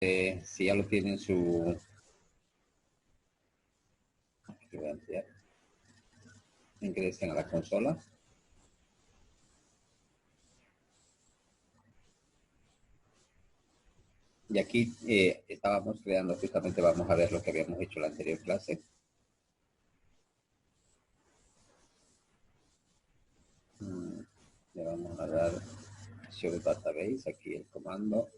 Si ya lo tienen su... Ingresen a la consola. Y aquí estábamos creando, justamente vamos a ver lo que habíamos hecho en la anterior clase. Le vamos a dar show database, aquí el comando.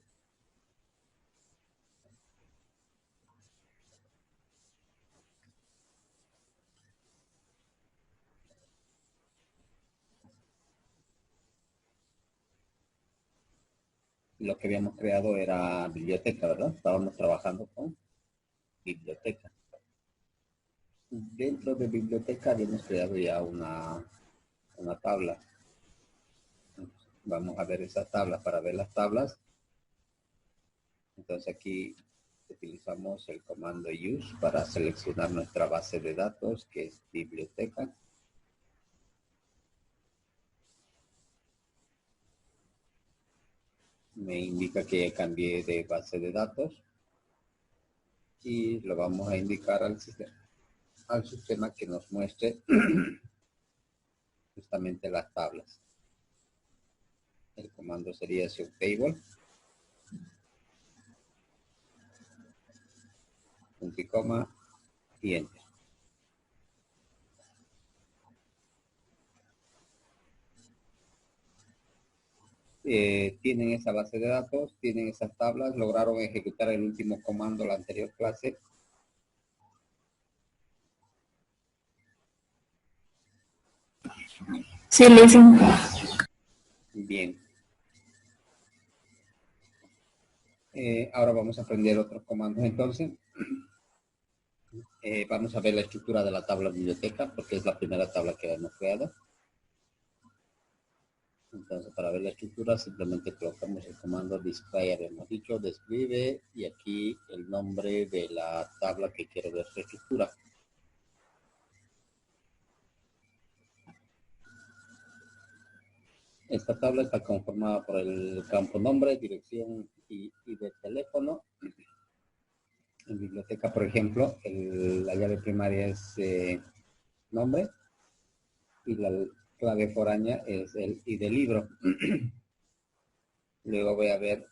Lo que habíamos creado era biblioteca, ¿verdad? Estábamos trabajando con biblioteca. Dentro de biblioteca habíamos creado ya una tabla. Vamos a ver esa tabla. Para ver las tablas, entonces aquí utilizamos el comando use para seleccionar nuestra base de datos, que es biblioteca. Me indica que cambié de base de datos y lo vamos a indicar al sistema que nos muestre justamente las tablas. El comando sería subtable, punto y coma y enter. Tienen esa base de datos, tienen esas tablas, lograron ejecutar el último comando de la anterior clase. Sí, listen. Bien. Ahora vamos a aprender otros comandos. Entonces, vamos a ver la estructura de la tabla biblioteca, porque es la primera tabla que hemos creado. Entonces, para ver la estructura, simplemente colocamos el comando display, habíamos dicho, describe, y aquí el nombre de la tabla que quiero ver su estructura. Esta tabla está conformada por el campo nombre, dirección y de teléfono. En biblioteca, por ejemplo, la llave primaria es nombre y la clave foránea es el ID libro. Luego voy a ver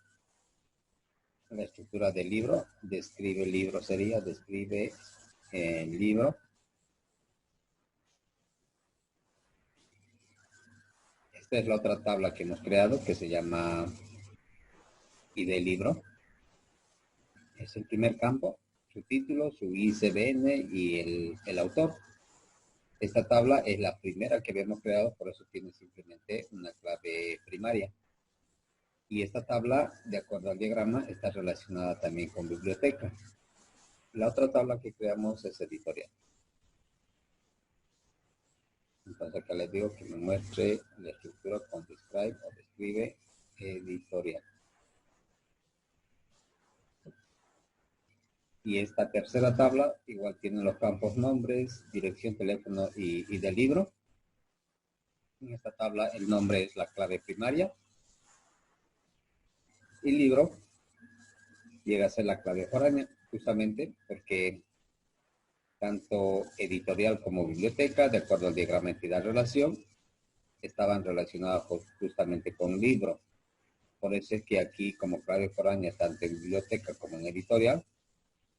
la estructura del libro. Describe el libro sería, describe el libro. Esta es la otra tabla que hemos creado que se llama ID libro. Es el primer campo, su título, su ISBN y el autor. Esta tabla es la primera que habíamos creado, por eso tiene simplemente una clave primaria. Y esta tabla, de acuerdo al diagrama, está relacionada también con biblioteca. La otra tabla que creamos es editorial. Entonces acá les digo que me muestre la estructura con describe o describe editorial. Y esta tercera tabla igual tiene los campos nombres, dirección, teléfono y del libro. En esta tabla el nombre es la clave primaria. Y libro llega a ser la clave foránea, justamente porque tanto editorial como biblioteca, de acuerdo al diagrama entidad-relación, estaban relacionadas justamente con libro. Por eso es que aquí, como clave foránea, tanto en biblioteca como en editorial,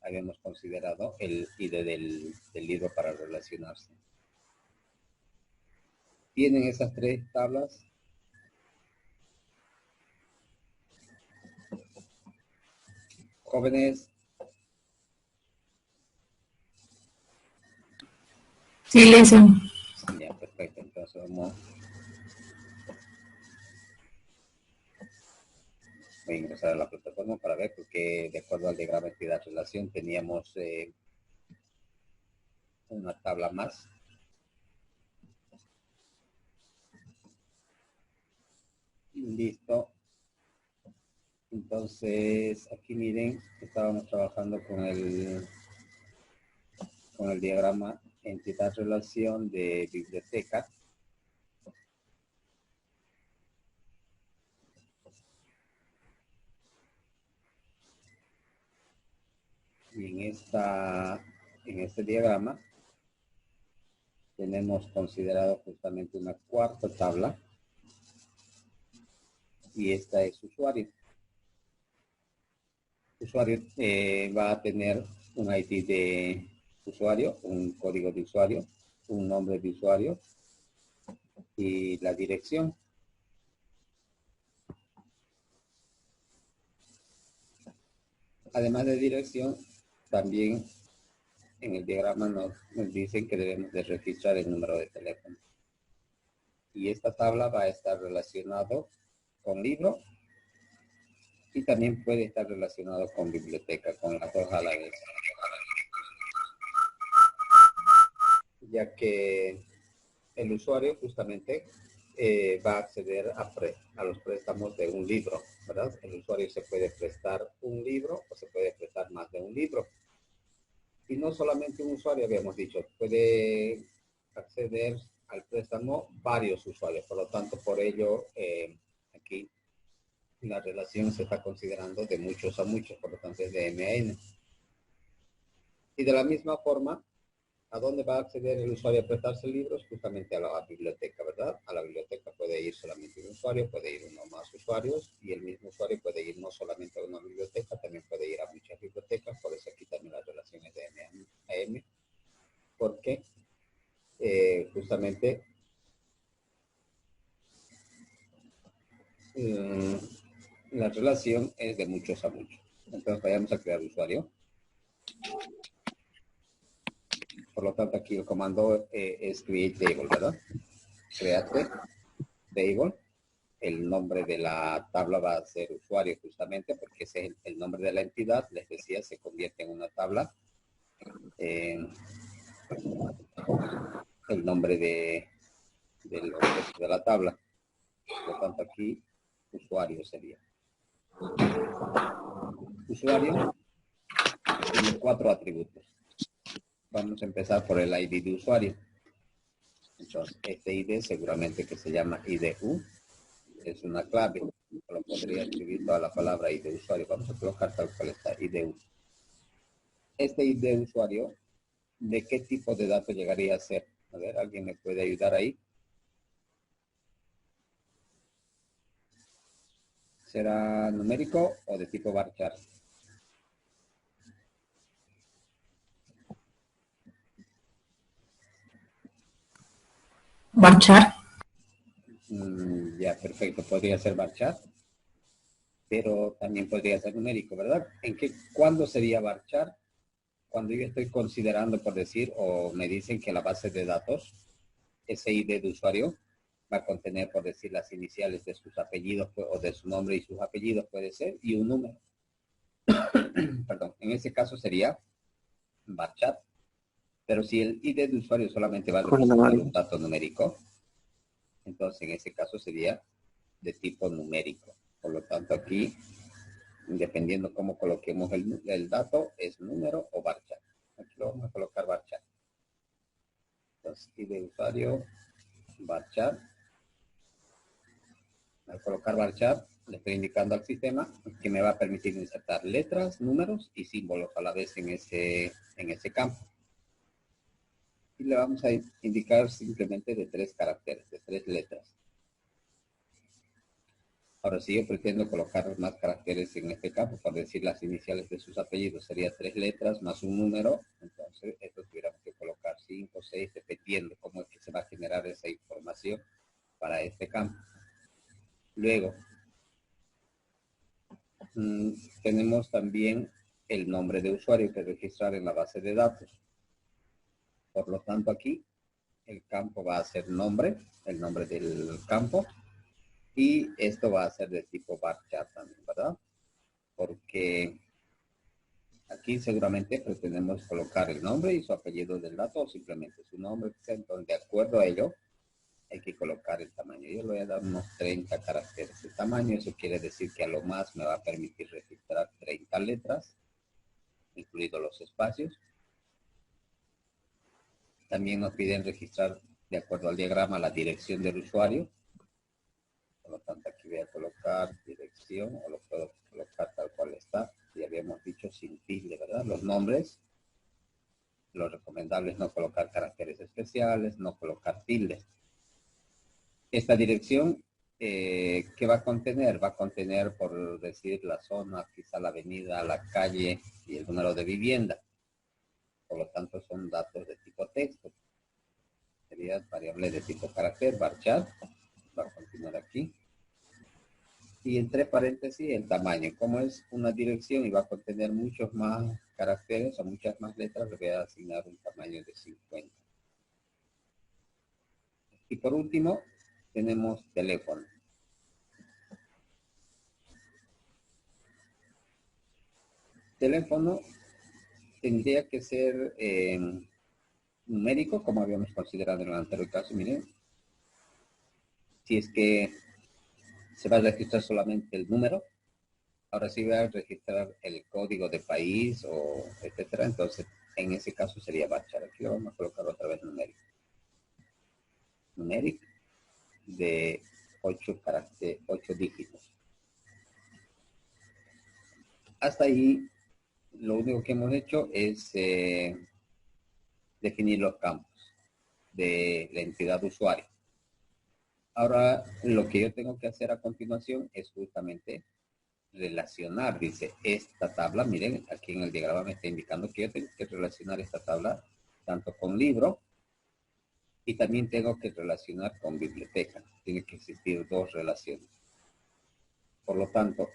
habíamos considerado el ID del libro para relacionarse. ¿Tienen esas tres tablas? Jóvenes. Sí, listen. Ya, perfecto. Entonces voy a ingresar a la plataforma para ver, porque de acuerdo al diagrama entidad-relación teníamos una tabla más. Listo. Entonces, aquí miren, estábamos trabajando con el diagrama entidad-relación de biblioteca. Y en este diagrama tenemos considerado justamente una cuarta tabla y esta es usuario. Usuario va a tener un ID de usuario, un código de usuario, un nombre de usuario y la dirección. Además de dirección, también en el diagrama nos dicen que debemos de registrar el número de teléfono. Y esta tabla va a estar relacionado con libro y también puede estar relacionado con biblioteca, con las dos a la vez. Ya que el usuario justamente va a acceder a los préstamos de un libro, ¿verdad? El usuario se puede prestar un libro o se puede prestar más de un libro. Y no solamente un usuario, habíamos dicho, puede acceder al préstamo varios usuarios. Por lo tanto, por ello, aquí la relación se está considerando de muchos a muchos, por lo tanto es de M a N. Y de la misma forma, ¿a dónde va a acceder el usuario a prestarse libros? Justamente a la biblioteca, ¿verdad? A la biblioteca puede ir solamente un usuario, puede ir uno más usuarios, y el mismo usuario puede ir no solamente a una biblioteca, también puede ir a muchas bibliotecas, por eso aquí también las relaciones de M a M, porque justamente la relación es de muchos a muchos. Entonces vayamos a crear usuario. Por lo tanto, aquí el comando es create table, ¿verdad? Create table. El nombre de la tabla va a ser usuario justamente porque ese es el nombre de la entidad. Les decía, se convierte en una tabla. El nombre del objeto de la tabla. Por lo tanto, aquí usuario sería. Usuario tiene 4 atributos. Vamos a empezar por el ID de usuario. Entonces, este ID seguramente que se llama IDU es una clave. Lo podría escribir toda la palabra ID de usuario. Vamos a colocar tal cual está IDU. Este ID de usuario, ¿de qué tipo de dato llegaría a ser? A ver, ¿alguien me puede ayudar ahí? ¿Será numérico o de tipo varchar? Varchar. Ya, perfecto. Podría ser varchar, pero también podría ser numérico, ¿verdad? ¿Cuándo sería varchar? Cuando yo estoy considerando, por decir, o me dicen que la base de datos, ese ID de usuario, va a contener, por decir, las iniciales de sus apellidos o de su nombre y sus apellidos puede ser, y un número. Perdón, en ese caso sería varchar. Pero si el ID de usuario solamente va a representar un dato numérico, entonces en ese caso sería de tipo numérico. Por lo tanto, aquí, dependiendo cómo coloquemos el dato, es número o varchar. Aquí lo vamos a colocar varchar. Entonces, ID de usuario, varchar. Al colocar varchar, le estoy indicando al sistema que me va a permitir insertar letras, números y símbolos a la vez en ese campo. Y le vamos a indicar simplemente de 3 caracteres, de 3 letras. Ahora, si yo pretendo colocar más caracteres en este campo, por decir las iniciales de sus apellidos, sería 3 letras más un número, entonces esto tuviéramos que colocar 5 o 6, dependiendo cómo es que se va a generar esa información para este campo. Luego, tenemos también el nombre de usuario que registrar en la base de datos. Por lo tanto, aquí el campo va a ser nombre, el nombre del campo, y esto va a ser de tipo varchar también, ¿verdad? Porque aquí seguramente pretendemos colocar el nombre y su apellido del dato o simplemente su nombre. Entonces, de acuerdo a ello, hay que colocar el tamaño. Yo le voy a dar unos 30 caracteres de tamaño. Eso quiere decir que a lo más me va a permitir registrar 30 letras, incluidos los espacios. También nos piden registrar, de acuerdo al diagrama, la dirección del usuario. Por lo tanto, aquí voy a colocar dirección, o lo puedo colocar tal cual está. Ya habíamos dicho sin tilde, ¿verdad? Los nombres, lo recomendable es no colocar caracteres especiales, no colocar tildes. Esta dirección, ¿qué va a contener? Va a contener, por decir, la zona, quizá la avenida, la calle y el número de vivienda. Por lo tanto, son datos de tipo texto. Sería variable de tipo carácter, varchar. Va a continuar aquí. Y entre paréntesis el tamaño. Como es una dirección y va a contener muchos más caracteres o muchas más letras, le voy a asignar un tamaño de 50. Y por último, tenemos teléfono. Teléfono tendría que ser numérico, como habíamos considerado en el anterior caso. Miren, si es que se va a registrar solamente el número, ahora sí va a registrar el código de país o etcétera, entonces en ese caso sería bachar. Aquí lo vamos a colocar otra vez numérico. Numérico de 8 caracteres, 8 dígitos. Hasta ahí lo único que hemos hecho es definir los campos de la entidad usuario. Ahora lo que yo tengo que hacer a continuación es justamente relacionar, dice, esta tabla, miren, aquí en el diagrama me está indicando que yo tengo que relacionar esta tabla tanto con libro y también tengo que relacionar con biblioteca. Tiene que existir dos relaciones. Por lo tanto,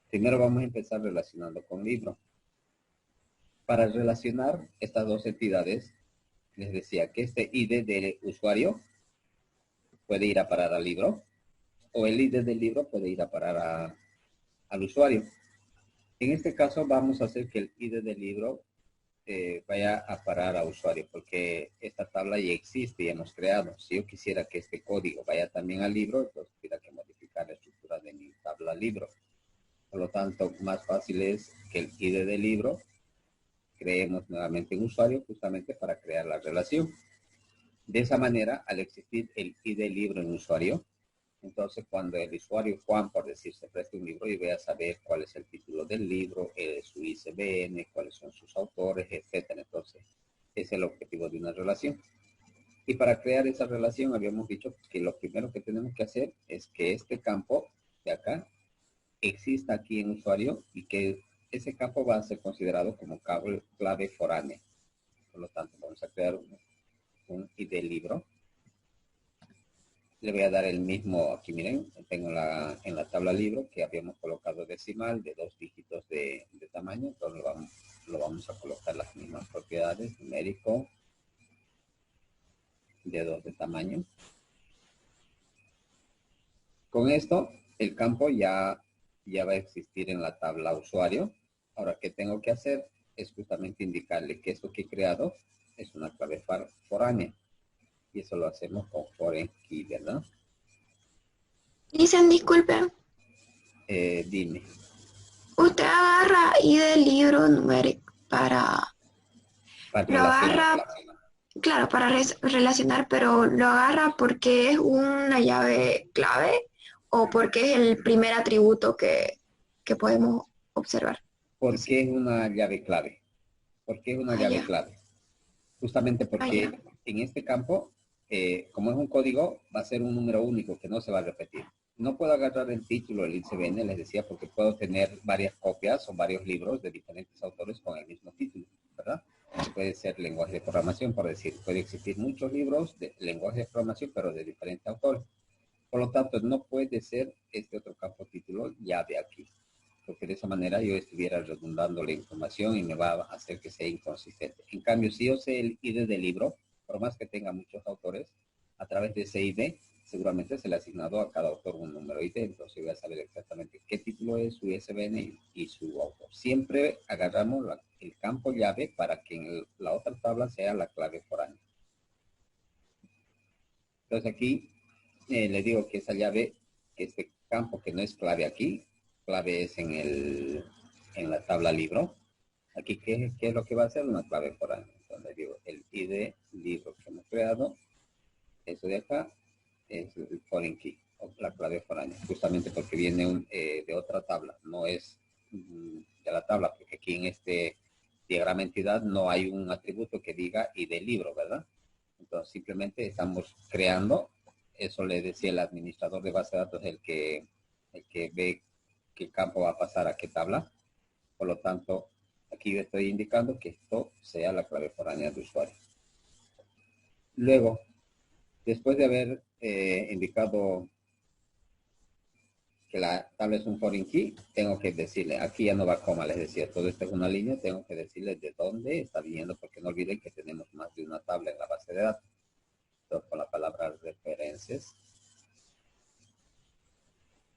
primero vamos a empezar relacionando con libro. Para relacionar estas dos entidades, les decía que este ID del usuario puede ir a parar al libro o el ID del libro puede ir a parar al usuario. En este caso vamos a hacer que el ID del libro vaya a parar a usuario, porque esta tabla ya existe y hemos creado. Si yo quisiera que este código vaya también al libro, entonces tendría que modificar la estructura de mi tabla libro. Por lo tanto, más fácil es que el ID del libro creemos nuevamente un usuario justamente para crear la relación. De esa manera, al existir el ID libro en usuario, entonces cuando el usuario Juan, por decir, se preste un libro y vea saber cuál es el título del libro, su ISBN, cuáles son sus autores, etcétera. Entonces, ese es el objetivo de una relación. Y para crear esa relación habíamos dicho que lo primero que tenemos que hacer es que este campo de acá exista aquí en usuario y que ese campo va a ser considerado como clave foránea. Por lo tanto, vamos a crear un ID libro. Le voy a dar el mismo, aquí miren, tengo en la tabla libro que habíamos colocado decimal de 2 dígitos de tamaño, entonces lo vamos a colocar las mismas propiedades, numérico de 2 de tamaño. Con esto, el campo ya va a existir en la tabla usuario. Ahora, ¿qué tengo que hacer? Es justamente indicarle que esto que he creado es una clave foránea. Y eso lo hacemos con foreign key, ¿verdad? Dicen, disculpe, Dime. usted agarra y del libro numérico Para lo relacionar. agarra, claro, para relacionar, pero lo agarra porque es una llave clave o porque es el primer atributo que podemos observar. ¿Por qué es una llave clave? ¿Por qué es una llave Allá, clave? Justamente porque allá. en este campo, como es un código, va a ser un número único que no se va a repetir. No puedo agarrar el título del ICBN, les decía, porque puedo tener varias copias o varios libros de diferentes autores con el mismo título, ¿verdad? Puede ser lenguaje de programación, por decir, puede existir muchos libros de lenguaje de programación, pero de diferentes autores. Por lo tanto, no puede ser este otro campo título llave aquí, porque de esa manera yo estuviera redundando la información y me va a hacer que sea inconsistente. En cambio, si yo sé el ID del libro, por más que tenga muchos autores, a través de ese ID seguramente se le ha asignado a cada autor un número ID, entonces voy a saber exactamente qué título es, su ISBN y su autor. Siempre agarramos el campo llave para que en la otra tabla sea la clave foránea. Entonces aquí le digo que esa llave, este campo que no es clave aquí, clave es en la tabla libro. Aquí, ¿qué es lo que va a hacer? Una clave foránea. Entonces digo, el ID libro que hemos creado, eso de acá, es el foreign key, o la clave foránea, justamente porque viene de otra tabla, no es de la tabla, porque aquí en este diagrama entidad no hay un atributo que diga ID libro, ¿verdad? Entonces simplemente estamos creando, eso le decía el administrador de base de datos, el que ve qué campo va a pasar a qué tabla. Por lo tanto, aquí yo estoy indicando que esto sea la clave foránea de usuario. Luego, después de haber indicado que la tabla es un foreign key, tengo que decirle, aquí ya no va coma, les decía, todo esto es una línea, tengo que decirle de dónde está viniendo, porque no olviden que tenemos más de una tabla en la base de datos. Entonces, con la palabra referencias,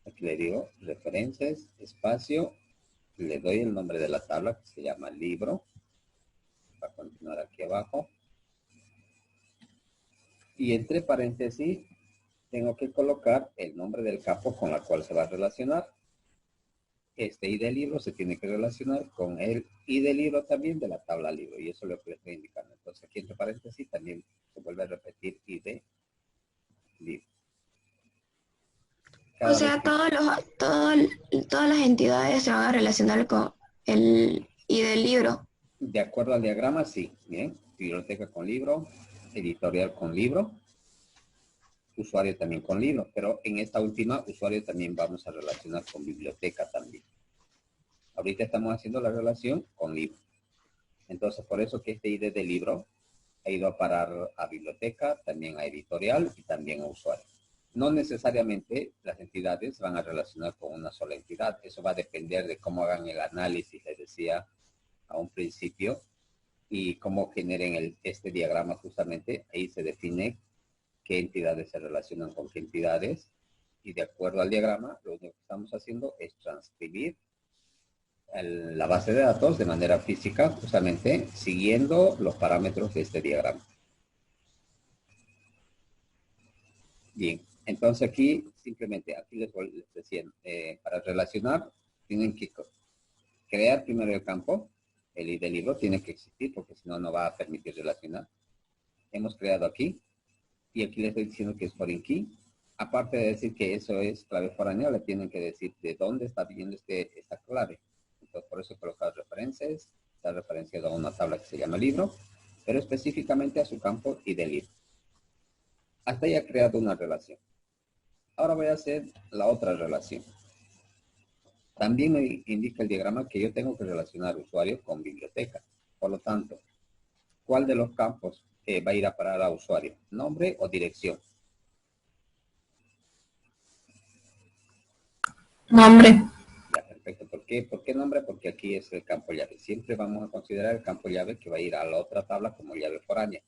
aquí le digo referencias, espacio, le doy el nombre de la tabla que se llama libro, va a continuar aquí abajo, y entre paréntesis tengo que colocar el nombre del campo con la cual se va a relacionar. Este ID libro se tiene que relacionar con el ID libro también de la tabla libro, y eso es lo que les estoy indicando. Entonces aquí entre paréntesis también se vuelve a repetir ID libro. O Cada vez sea, que, todas las entidades se van a relacionar con el ID del libro. de acuerdo al diagrama, sí, bien, biblioteca con libro, editorial con libro, usuario también con libro, pero en esta última, usuario también vamos a relacionar con biblioteca también. Ahorita estamos haciendo la relación con libro. Entonces, por eso que este ID de libro ha ido a parar a biblioteca, también a editorial y también a usuario. No necesariamente las entidades van a relacionar con una sola entidad. Eso va a depender de cómo hagan el análisis, les decía a un principio, y cómo generen este diagrama justamente. Ahí se define qué entidades se relacionan con qué entidades, y de acuerdo al diagrama, lo único que estamos haciendo es transcribir la base de datos de manera física, justamente siguiendo los parámetros de este diagrama. Bien, entonces aquí simplemente, aquí les decía, para relacionar, tienen que crear primero el campo, el ID del libro tiene que existir porque si no, no va a permitir relacionar. Hemos creado aquí, y aquí les estoy diciendo que es foreign key. Aparte de decir que eso es clave foránea, le tienen que decir de dónde está viniendo esta clave. Entonces, por eso he colocado referencias, está referenciado a una tabla que se llama libro, pero específicamente a su campo y del libro. Hasta ya he creado una relación. Ahora voy a hacer la otra relación. También me indica el diagrama que yo tengo que relacionar usuario con biblioteca. Por lo tanto, ¿cuál de los campos va a ir a parar a usuario? ¿Nombre o dirección? Nombre. Ya, perfecto. ¿Por qué nombre? Porque aquí es el campo llave. Siempre vamos a considerar el campo llave que va a ir a la otra tabla como llave foránea.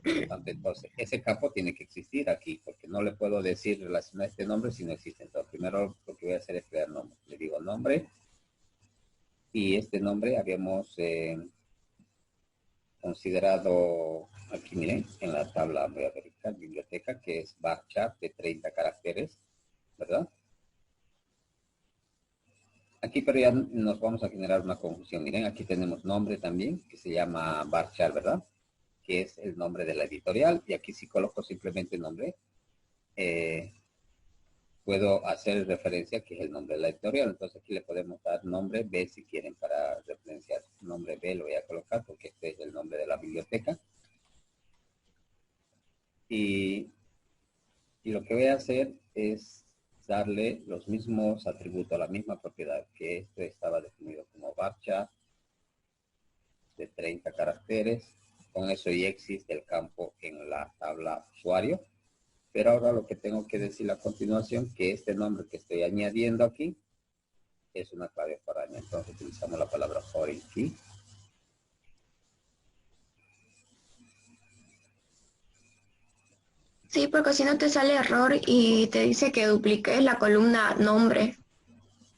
Por lo tanto, entonces, ese campo tiene que existir aquí, porque no le puedo decir relacionar este nombre si no existe. Entonces, primero lo que voy a hacer es crear nombre. Le digo nombre, y este nombre habíamos considerado, aquí miren, en la tabla, voy a verificar, biblioteca, que es varchar de 30 caracteres, ¿verdad? Aquí, pero ya nos vamos a generar una confusión. Miren, aquí tenemos nombre también, que se llama varchar, ¿verdad? Que es el nombre de la editorial, y aquí si coloco simplemente nombre, puedo hacer referencia que es el nombre de la editorial. Entonces aquí le podemos dar nombre B si quieren para referenciar. Nombre B lo voy a colocar porque este es el nombre de la biblioteca. Y lo que voy a hacer es darle los mismos atributos, la misma propiedad, que este estaba definido como varchar de 30 caracteres. Con eso ya existe el campo en la tabla usuario. Pero ahora lo que tengo que decir a continuación, que este nombre que estoy añadiendo aquí es una clave foránea. Entonces utilizamos la palabra foreign key. Sí, porque si no te sale error y te dice que dupliques la columna nombre.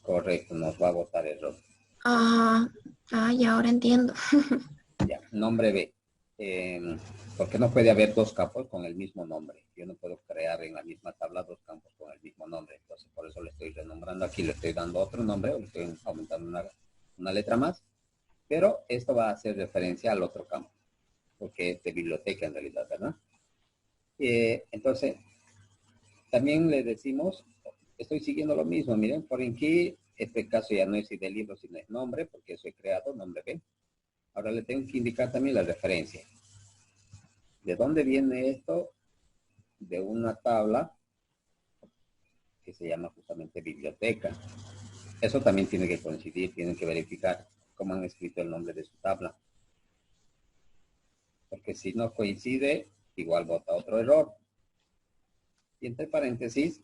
Correcto, nos va a botar error. Ah, ya ahora entiendo. Ya, nombre B. Porque no puede haber dos campos con el mismo nombre. Yo no puedo crear en la misma tabla dos campos con el mismo nombre. Entonces, por eso le estoy renombrando aquí, le estoy dando otro nombre, o le estoy aumentando una letra más. Pero esto va a hacer referencia al otro campo, porque es de biblioteca en realidad, ¿verdad? Entonces, también le decimos, estoy siguiendo lo mismo, miren, foreign key, Este caso ya no es ID libro, sino es nombre, porque eso he creado, nombre B. Ahora le tengo que indicar también la referencia. ¿De dónde viene esto? De una tabla que se llama justamente biblioteca. Eso también tiene que coincidir, tienen que verificar cómo han escrito el nombre de su tabla. Porque si no coincide, igual bota otro error. Y entre paréntesis,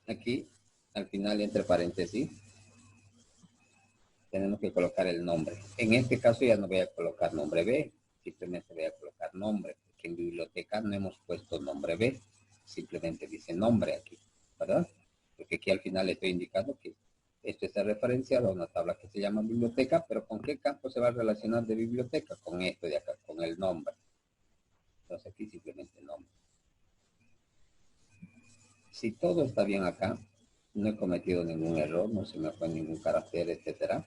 aquí, al final entre paréntesis, tenemos que colocar el nombre. En este caso ya no voy a colocar nombre B, simplemente voy a colocar nombre, porque en biblioteca no hemos puesto nombre B, simplemente dice nombre aquí, ¿verdad? Porque aquí al final estoy indicando que esto está referenciado a una tabla que se llama biblioteca, pero ¿con qué campo se va a relacionar de biblioteca? Con esto de acá, con el nombre. Entonces aquí simplemente nombre. Si todo está bien acá, no he cometido ningún error, no se me fue ningún carácter, etcétera.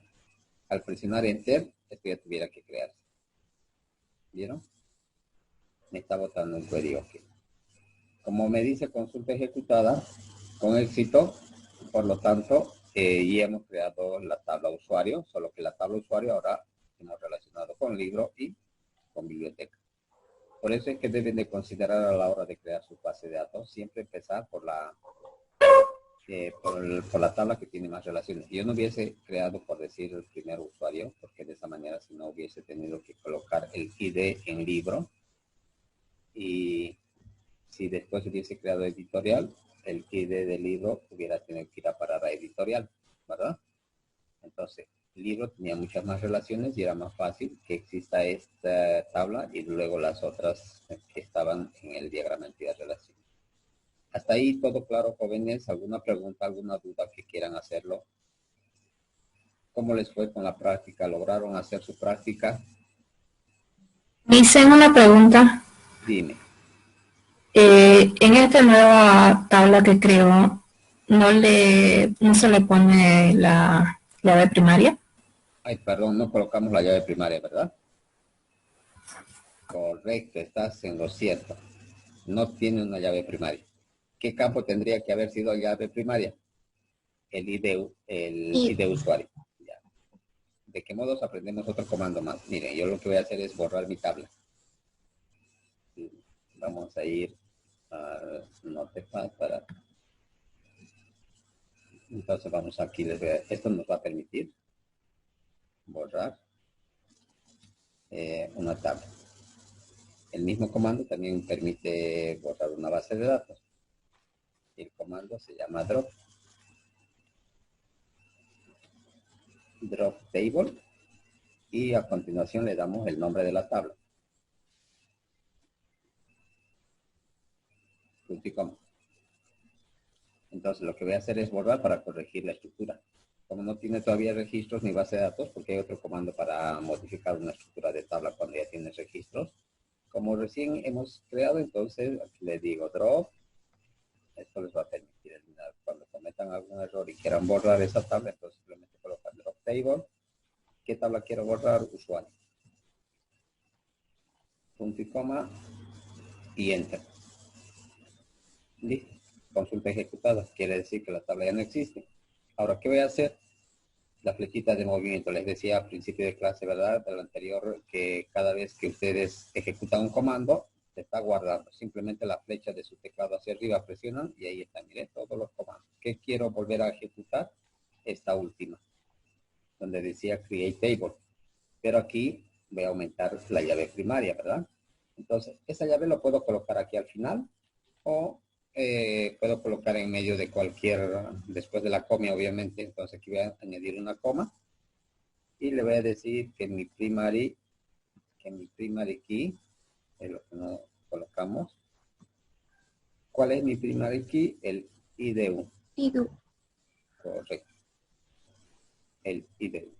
Al presionar Enter, esto ya tuviera que crearse. ¿Vieron? Me está botando un query OK. Como me dice consulta ejecutada, con éxito, por lo tanto, ya hemos creado la tabla usuario, solo que la tabla usuario ahora hemos relacionado con libro y con biblioteca. Por eso es que deben de considerar a la hora de crear su base de datos, siempre empezar por la tabla que tiene más relaciones. Yo no hubiese creado, por decir, el primer usuario, porque de esa manera si no hubiese tenido que colocar el ID en libro. Y si después hubiese creado editorial, el ID del libro hubiera tenido que ir a parar a editorial, ¿verdad? Entonces, el libro tenía muchas más relaciones y era más fácil que exista esta tabla y luego las otras que estaban en el diagrama de entidad relación. Hasta ahí todo claro, jóvenes. ¿Alguna pregunta, alguna duda que quieran hacerlo? ¿Cómo les fue con la práctica? ¿Lograron hacer su práctica? Me hice una pregunta. Dime. En esta nueva tabla que creo, no se le pone la llave primaria. Ay, perdón, no colocamos la llave primaria, ¿verdad? Correcto, estás en lo cierto. No tiene una llave primaria. ¿Qué campo tendría que haber sido la llave primaria? El ID usuario. Ya. ¿De qué modos aprendemos otro comando más? Miren, yo lo que voy a hacer es borrar mi tabla. Vamos a ir a Notepad para... Entonces vamos aquí, esto nos va a permitir borrar una tabla. El mismo comando también permite borrar una base de datos. El comando se llama drop. Drop table. Y a continuación le damos el nombre de la tabla. Punto y coma. Entonces lo que voy a hacer es borrar para corregir la estructura. Como no tiene todavía registros ni base de datos, porque hay otro comando para modificar una estructura de tabla cuando ya tiene registros. Como recién hemos creado, entonces aquí le digo drop. Esto les va a permitir eliminar. Cuando cometan algún error y quieran borrar esa tabla, entonces simplemente colocan drop table. ¿Qué tabla quiero borrar? Usuario. Punto y coma y enter. Listo. Consulta ejecutada. Quiere decir que la tabla ya no existe. Ahora, ¿qué voy a hacer? La flechita de movimiento. Les decía al principio de clase, ¿verdad? Del anterior, que cada vez que ustedes ejecutan un comando, se está guardando. Simplemente la flecha de su teclado hacia arriba presionan y ahí están. Miren todos los comandos. ¿Qué quiero volver a ejecutar? Esta última, donde decía create table. Pero aquí voy a aumentar la llave primaria, ¿verdad? Entonces, esa llave lo puedo colocar aquí al final o puedo colocar en medio de cualquier, después de la coma, obviamente. Entonces aquí voy a añadir una coma y le voy a decir que mi primary key es lo que no colocamos. ¿Cuál es mi primary key? El IDU. IDU. Correcto. El IDU.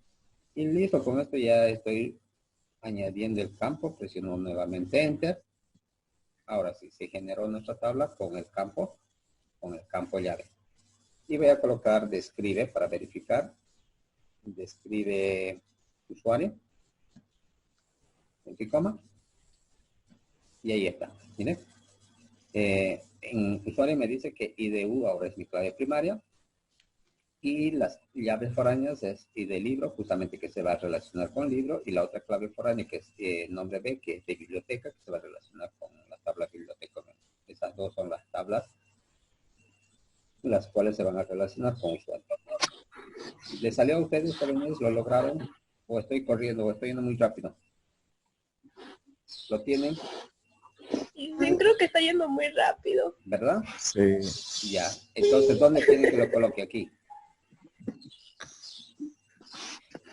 Y listo, con esto ya estoy añadiendo el campo, presiono nuevamente Enter. Ahora sí, se generó nuestra tabla con el campo llave. Y voy a colocar describe para verificar. Describe usuario. Punto y coma. Y ahí está. Miren. En usuario me dice que IDU ahora es mi clave primaria. Y las llaves foráneas es y de libro, justamente que se va a relacionar con libro, y la otra clave foránea que es nombre B, que es de biblioteca, que se va a relacionar con la tabla biblioteca. Esas dos son las tablas las cuales se van a relacionar con usuario. ¿Les salió a ustedes, jóvenes? ¿Lo lograron? ¿O estoy corriendo? ¿O estoy yendo muy rápido? ¿Lo tienen? Sí, creo que está yendo muy rápido. ¿Verdad? Sí. Ya. Entonces, ¿dónde quieren que lo coloque aquí?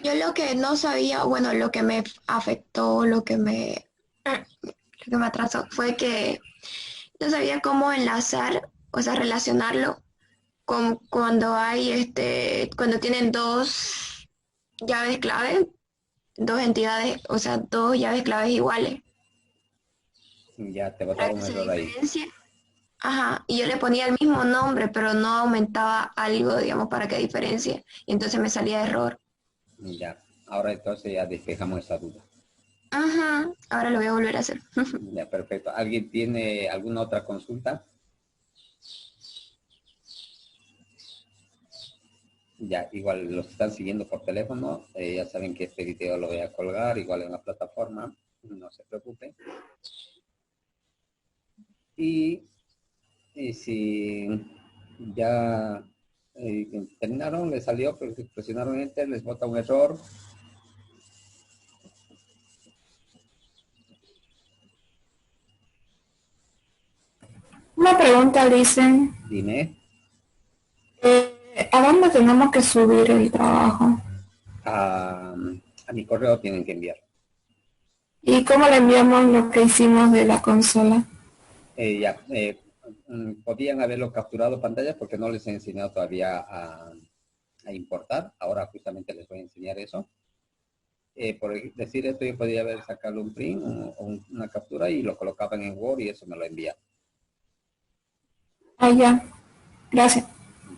Yo lo que no sabía, bueno, lo que me afectó, lo que me atrasó, fue que no sabía cómo enlazar, o sea, relacionarlo con cuando hay, cuando tienen dos llaves clave, dos entidades, o sea, dos llaves claves iguales. Ya, te Para botaron que un se error ahí. diferencie. Ajá, y yo le ponía el mismo nombre, pero no aumentaba algo, digamos, para que diferencie. Y entonces me salía error. Ya. Ahora entonces ya despejamos esa duda. Ajá, ahora lo voy a volver a hacer. Ya, perfecto. ¿Alguien tiene alguna otra consulta? Ya, igual los que están siguiendo por teléfono, ya saben que este video lo voy a colgar igual en la plataforma, no se preocupen. Y si ya terminaron, les salió, pero si presionaron Enter, les bota un error. Una pregunta, dicen, Dime. ¿a dónde tenemos que subir el trabajo? A mi correo tienen que enviar. ¿Y cómo le enviamos lo que hicimos de la consola? Podían haberlo capturado pantalla porque no les he enseñado todavía a importar. Ahora justamente les voy a enseñar eso. Por decir esto, yo podría haber sacado un print o una captura y lo colocaban en Word y eso me lo envía. Ah, ya. Gracias.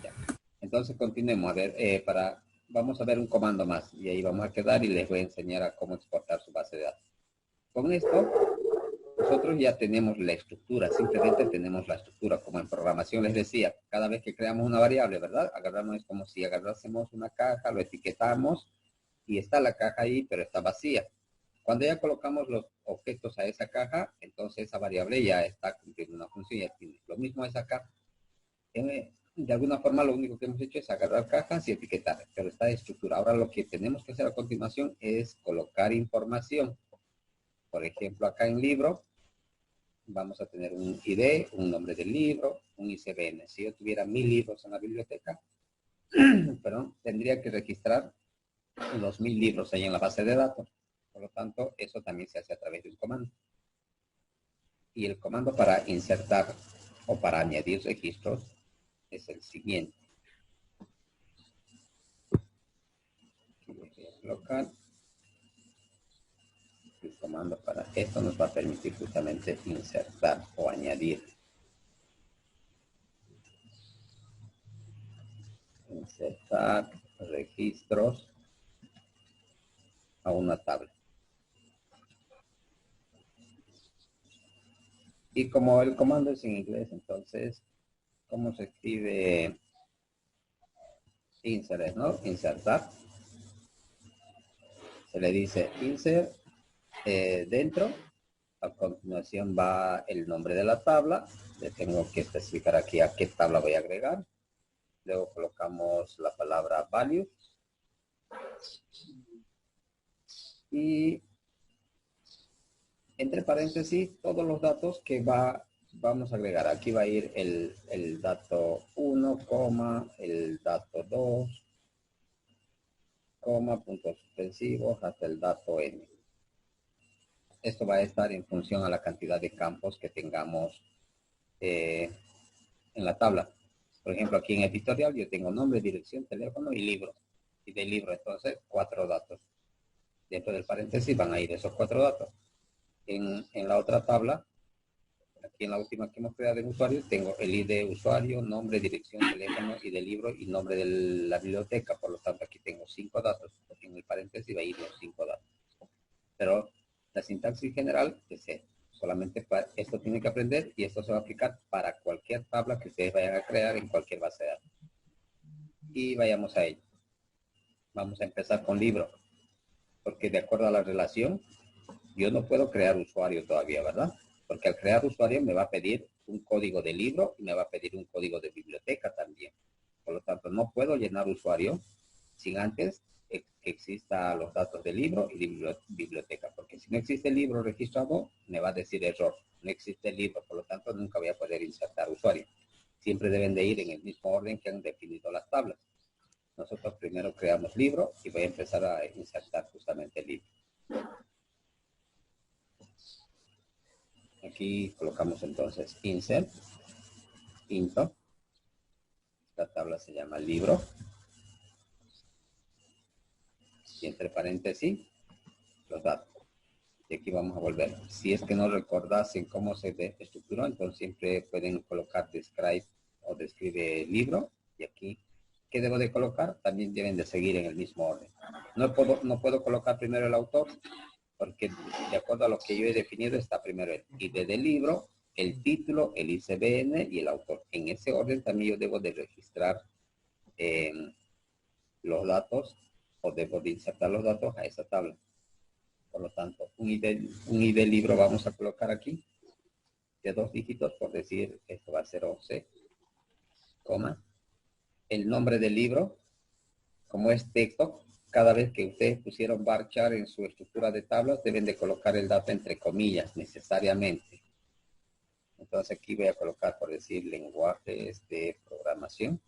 Ya. Entonces continuemos. A ver, vamos a ver un comando más y ahí vamos a quedar y les voy a enseñar a cómo exportar su base de datos. Con esto, nosotros ya tenemos la estructura, simplemente tenemos la estructura. Como en programación les decía, cada vez que creamos una variable, ¿verdad? Agarrarnos es como si agarrásemos una caja, lo etiquetamos y está la caja ahí, pero está vacía. Cuando ya colocamos los objetos a esa caja, entonces esa variable ya está cumpliendo una función. Ya tiene. Lo mismo es acá. De alguna forma lo único que hemos hecho es agarrar cajas y etiquetar, pero está estructurada. Ahora lo que tenemos que hacer a continuación es colocar información. Por ejemplo, acá en libro, vamos a tener un ID, un nombre del libro, un ISBN. Si yo tuviera 1000 libros en la biblioteca, perdón, tendría que registrar los 1000 libros ahí en la base de datos. Por lo tanto, eso también se hace a través de un comando. Y el comando para insertar o para añadir registros es el siguiente. Voy a colocar el comando para esto nos va a permitir justamente insertar o añadir. Insertar registros a una tabla. Y como el comando es en inglés, entonces, ¿cómo se escribe insert, no? Insertar. Se le dice insert dentro. A continuación va el nombre de la tabla. Le tengo que especificar aquí a qué tabla voy a agregar. Luego colocamos la palabra value. Y entre paréntesis todos los datos que vamos a agregar. Aquí va a ir el dato 1, el dato 2, puntos suspensivos hasta el dato n. Esto va a estar en función a la cantidad de campos que tengamos en la tabla. Por ejemplo, aquí en editorial yo tengo nombre, dirección, teléfono y libro. Y del libro, entonces, 4 datos. Dentro del paréntesis van a ir esos 4 datos. En la otra tabla, aquí en la última que hemos creado en usuario, tengo el ID de usuario, nombre, dirección, teléfono y del libro y nombre de la biblioteca. Por lo tanto, aquí tengo 5 datos. En el paréntesis va a ir los 5 datos. Pero la sintaxis general es solamente para esto tienen que aprender y esto se va a aplicar para cualquier tabla que ustedes vayan a crear en cualquier base de datos. y vayamos a ello. Vamos a empezar con libro, porque de acuerdo a la relación, yo no puedo crear usuario todavía, ¿verdad? Porque al crear usuario me va a pedir un código de libro y me va a pedir un código de biblioteca también. Por lo tanto, no puedo llenar usuario sin antes que exista los datos del libro y de biblioteca, porque si no existe el libro registrado, me va a decir error. No existe el libro, por lo tanto, nunca voy a poder insertar usuario. Siempre deben de ir en el mismo orden que han definido las tablas. Nosotros primero creamos libro y voy a empezar a insertar justamente el libro. Aquí colocamos entonces insert, into. Esta tabla se llama libro. Y entre paréntesis, los datos. Y aquí vamos a volver. Si es que no recordasen cómo se estructuró, entonces siempre pueden colocar describe o describe libro. Y aquí, ¿qué debo de colocar? También deben de seguir en el mismo orden. No puedo colocar primero el autor, porque de acuerdo a lo que yo he definido está primero el ID del libro, el título, el ISBN y el autor. En ese orden también yo debo de registrar los datos o debo de insertar los datos a esa tabla. Por lo tanto, un ID libro vamos a colocar aquí de 2 dígitos, por decir, esto va a ser 11, coma. El nombre del libro, como es texto, cada vez que ustedes pusieron varchar en su estructura de tablas, deben de colocar el dato entre comillas, necesariamente. Entonces aquí voy a colocar, por decir, lenguajes de programación.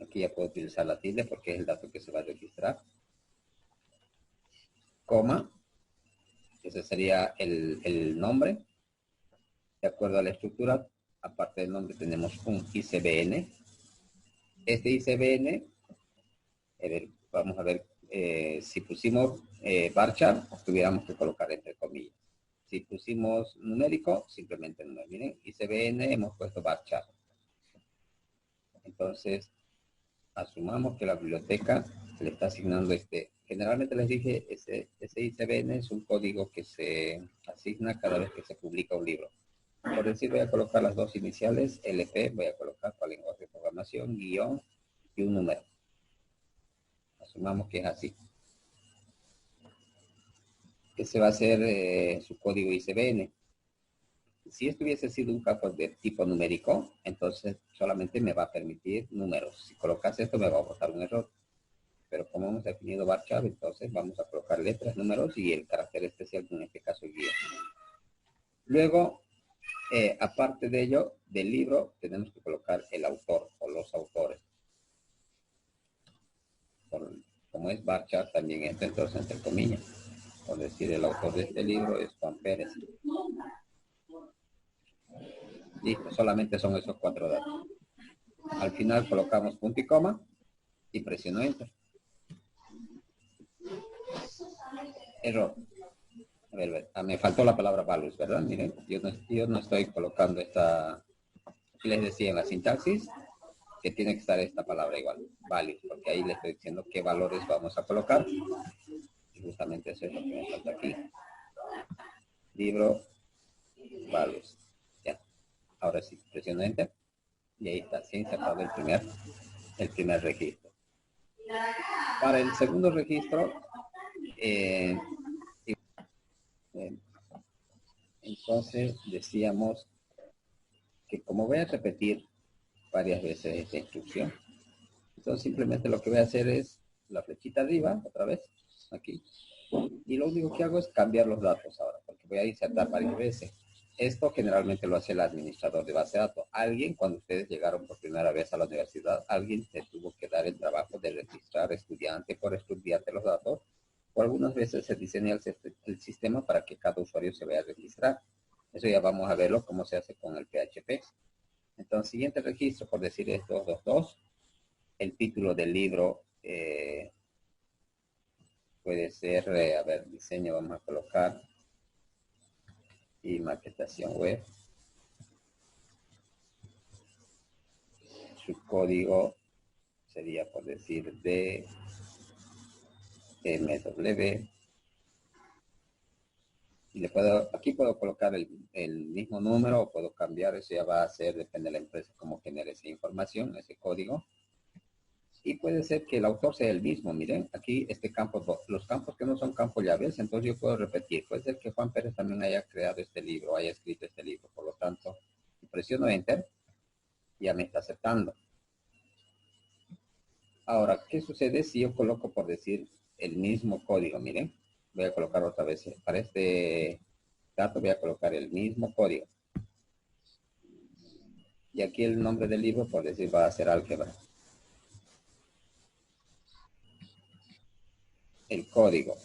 Aquí ya puedo utilizar la tilde porque es el dato que se va a registrar. Coma. Ese sería el nombre. De acuerdo a la estructura, aparte del nombre tenemos un ISBN. Este ISBN, vamos a ver, si pusimos varchar, tuviéramos que colocar entre comillas. Si pusimos numérico, simplemente número. Miren, ISBN hemos puesto varchar. Entonces, asumamos que la biblioteca le está asignando generalmente les dije, ese ISBN es un código que se asigna cada vez que se publica un libro. Por decir, voy a colocar las dos iniciales, LP, voy a colocar para lenguaje de programación, guión y un número. Asumamos que es así. Ese va a ser su código ISBN. Si esto hubiese sido un campo de tipo numérico, entonces solamente me va a permitir números. Si colocas esto me va a botar un error. Pero como hemos definido varchar, entonces vamos a colocar letras, números y el carácter especial, en este caso el guión. Luego, aparte de ello, del libro tenemos que colocar el autor o los autores. Como es varchar, también entra entonces entre comillas. Por decir, el autor de este libro es Juan Pérez. Listo, solamente son esos 4 datos. Al final colocamos punto y coma y presiono Enter. Error. A ver, me faltó la palabra values, ¿verdad? Miren, yo no estoy colocando esta... Aquí les decía en la sintaxis que tiene que estar esta palabra igual, values, porque ahí les estoy diciendo qué valores vamos a colocar. Y justamente eso es lo que me falta aquí. Libro, values. Ya. Ahora sí, presiono Enter. Y ahí está, se ha insertado el primer registro. Para el segundo registro, entonces decíamos que como voy a repetir varias veces esta instrucción, entonces simplemente lo que voy a hacer es la flechita arriba, otra vez, aquí, y lo único que hago es cambiar los datos ahora, porque voy a insertar varias veces. Esto generalmente lo hace el administrador de base de datos. Alguien, cuando ustedes llegaron por primera vez a la universidad, alguien te tuvo que dar el trabajo de registrar estudiante por estudiante los datos, o algunas veces se diseña el sistema para que cada usuario se vaya a registrar. Eso ya vamos a verlo cómo se hace con el PHP. Entonces, siguiente registro, por decir es 222. El título del libro puede ser, a ver, diseño, vamos a colocar, y maquetación web. Su código sería, por decir, DMW. Y aquí puedo colocar el mismo número o puedo cambiar, eso ya va a ser, depende de la empresa, cómo genere esa información, ese código. Y puede ser que el autor sea el mismo. Miren, aquí este campo, los campos que no son campos llaves, entonces yo puedo repetir. Puede ser que Juan Pérez también haya creado este libro, haya escrito este libro. Por lo tanto, si presiono Enter, ya me está aceptando. Ahora, ¿qué sucede si yo coloco, por decir, el mismo código? Miren, voy a colocar otra vez. Para este dato voy a colocar el mismo código. Y aquí el nombre del libro, por decir, va a ser álgebra. El código